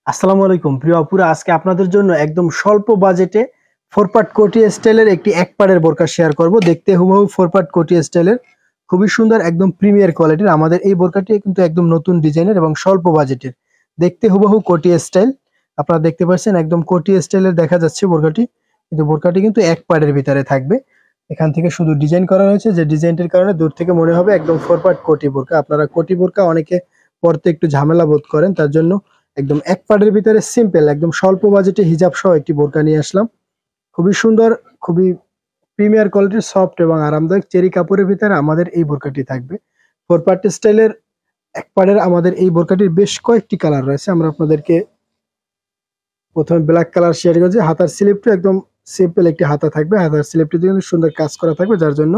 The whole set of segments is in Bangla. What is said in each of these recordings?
আসসালামু আলাইকুম প্রিয় আপুরা, আজকে আপনাদের জন্য একদম স্বল্প বাজেটে ফোর পার্ট কোটি স্টাইলের একটি এক পাড়ের বোরকা শেয়ার করব। দেখতে হুবহু ফোর পার্ট কোটি স্টাইলের, খুবই সুন্দর, একদম প্রিমিয়ার কোয়ালিটির। আমাদের এই বোরকাটি কিন্তু একদম নতুন ডিজাইনের এবং স্বল্প বাজেটের। দেখতে হুবহু কোটি স্টাইল, আপনারা দেখতে পাচ্ছেন একদম কোটি স্টাইলের দেখা যাচ্ছে বোরকাটি, কিন্তু বোরকাটি কিন্তু এক পাড়ের ভিতরে থাকবে। এখান থেকে শুধু ডিজাইন করা হয়েছে, যে ডিজাইনটির কারণে দূর থেকে মনে হবে একদম ফোর পার্ট কোটি বোরকা। আপনারা কোটি বোরকা অনেকে পরতে একটু ঝামেলা বোধ করেন, তার জন্য একদম এক পাড়ের ভিতরে সিম্পল একদম স্বল্প বাজেটে হিজাব সহ একটি বোরকা নিয়ে আসলাম। খুবই সুন্দর, খুবই প্রিমিয়ার কোয়ালিটির, সফট এবং আরামদায়ক চেরি কাপড়ের ভিতরে আমাদের এই বোরকাটি থাকবে। ফোর পার্ট স্টাইলের এক পাড়ের আমাদের এই বোরকাটির বেশ কয়েকটি কালার রয়েছে। আমরা আপনাদেরকে প্রথমে ব্ল্যাক কালার শেয়ার করেছি। হাতার স্লিপটি একদম সিম্পল একটি হাতা থাকবে, হাতার স্লিপটিতে কিন্তু সুন্দর কাজ করা থাকবে, যার জন্য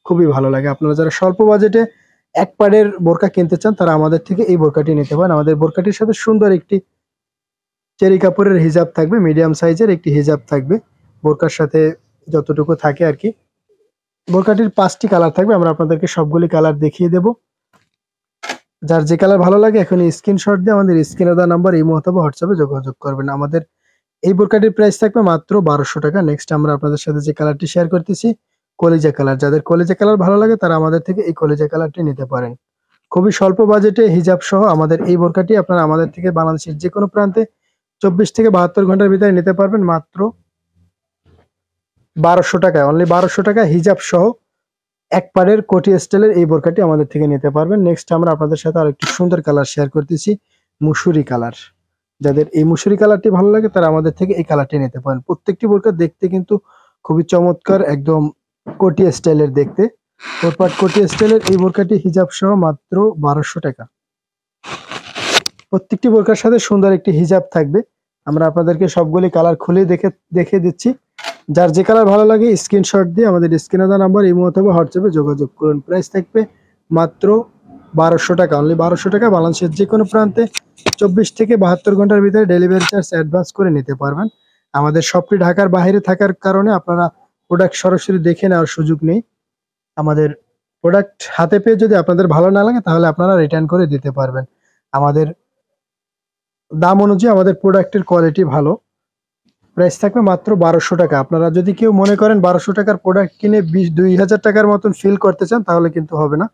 খুবই ভালো লাগে। আপনারা যারা স্বল্প বাজেটে এক পাড়ের বোরকা কিনতে চান তারা আমাদের থেকে এই বোরকাটি নিতে পারেন। আমাদের বোরকাটির সাথে সুন্দর একটি চেরি কাপড়ের হিজাব থাকবে, মিডিয়াম সাইজের একটি হিজাব থাকবে বোরকার সাথে, যতটুকু থাকে আর কি। বোরকাটির 5টি কালার থাকবে, আমরা আপনাদেরকে সবগুলি কালার দেখিয়ে দেব। যার যে কালার ভালো লাগে এখন স্ক্রিনশট দিয়ে আমাদের স্ক্রিনে দেওয়া নাম্বার ইমো অথবা হোয়াটসঅ্যাপে যোগাযোগ করবেন। আমাদের এই বোরকাটির প্রাইস থাকবে মাত্র 1200 টাকা। নেক্সট আমরা আপনাদের সাথে যে কালারটি শেয়ার করতেছি কলিজা কালার। যাদের কলিজা কালার ভালো লাগে তারা আমাদের থেকে এই কলিজা কালারটি নিতে পারেন। খুবই স্বল্প বাজেটে হিজাব সহ আমাদের এই বোরকাটি আপনারা আমাদের থেকে বাংলাদেশের যে কোনো প্রান্তে 24 থেকে 72 ঘন্টার ভিতরে নিতে পারবেন মাত্র 1200 টাকায়। অনলি 1200 টাকা হিজাব সহ এক পাড়ের কোটি স্টাইলের এই বোরকাটি আমাদের থেকে নিতে পারবেন। নেক্সট আমরা আপনাদের সাথে আরেকটি সুন্দর কালার শেয়ার করতেছি, মুসুরি কালার। যাদের এই মুসুরি কালারটি ভালো লাগে তারা আমাদের থেকে এই কালারটি নিতে পারেন। প্রত্যেকটি বোরকা দেখতে কিন্তু খুবই চমৎকার, একদম কোটি স্টাইলের দেখতে। ফোর পার্ট কোটি স্টাইলের এই বোরকাটি হিজাব সহ মাত্র 1200 টাকা। প্রত্যেকটি বোরকার সাথে সুন্দর একটি হিজাব থাকবে। আমরা আপনাদেরকে সবগুলি কালার খুলে দেখে দিচ্ছি। যার যে কালার ভালো লাগে স্ক্রিনশট দিয়ে আমাদের স্ক্রিনে দেওয়া নাম্বার ইমো অথবা হোয়াটসঅ্যাপে যোগাযোগ করুন। প্রাইস থাকবে মাত্র 1200 টাকা, অনলি 1200 টাকা। বাংলাদেশের যে কোনো প্রান্তে 24 থেকে 72 ঘন্টার ভিতরে ডেলিভারি চার্জ অ্যাডভান্স করে নিতে পারবেন। আমাদের শপটি ঢাকার বাইরে থাকার কারণে আপনারা প্রোডাক্ট সরাসরি দেখে নেওয়ার সুযোগ নেই। আমাদের প্রোডাক্ট হাতে পেয়ে যদি আপনাদের ভালো না লাগে তাহলে আপনারা রিটার্ন করে দিতে পারবেন। আমাদের দাম অনুযায়ী আমাদের প্রোডাক্টের কোয়ালিটি ভালো। প্রাইস থাকবে মাত্র 1200 টাকা। আপনারা যদি কেউ মনে করেন 1200 টাকার প্রোডাক্ট কিনে 2000 টাকার মতন ফিল করতে চান তাহলে কিন্তু হবে না।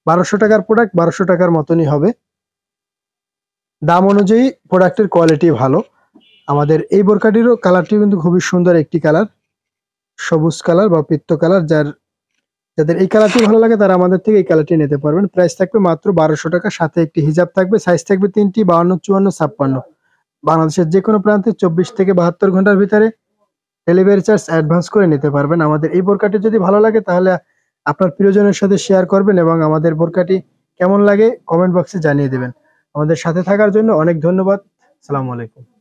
1200 টাকার প্রোডাক্ট 1200 টাকার মতনই হবে। দাম অনুযায়ী প্রোডাক্টের কোয়ালিটি ভালো। আমাদের এই বোরকাটিরও কালারটি কিন্তু খুবই সুন্দর একটি কালার, সবুজ কালার বা পিত্ত কালার। যাদের এই কালারটি ভালো লাগে তারা আমাদের থেকে এই কালারটি নিতে পারবেন। প্রাইস থাকবে মাত্র 1200 টাকা, সাথে একটি হিজাব থাকবে। সাইজ থাকবে 3টি, 52, 54, 56। বাংলাদেশের যে কোনো প্রান্তে 24 থেকে 72 ঘন্টার ভিতরে ডেলিভারি চার্জ অ্যাডভান্স করে নিতে পারবেন। আমাদের এই বোরকাটি যদি ভালো লাগে তাহলে আপনার প্রিয়জনের সাথে শেয়ার করবেন এবং আমাদের বোরকাটি কেমন লাগে কমেন্ট বক্সে জানিয়ে দেবেন। আমাদের সাথে থাকার জন্য অনেক ধন্যবাদ। আসসালামু আলাইকুম।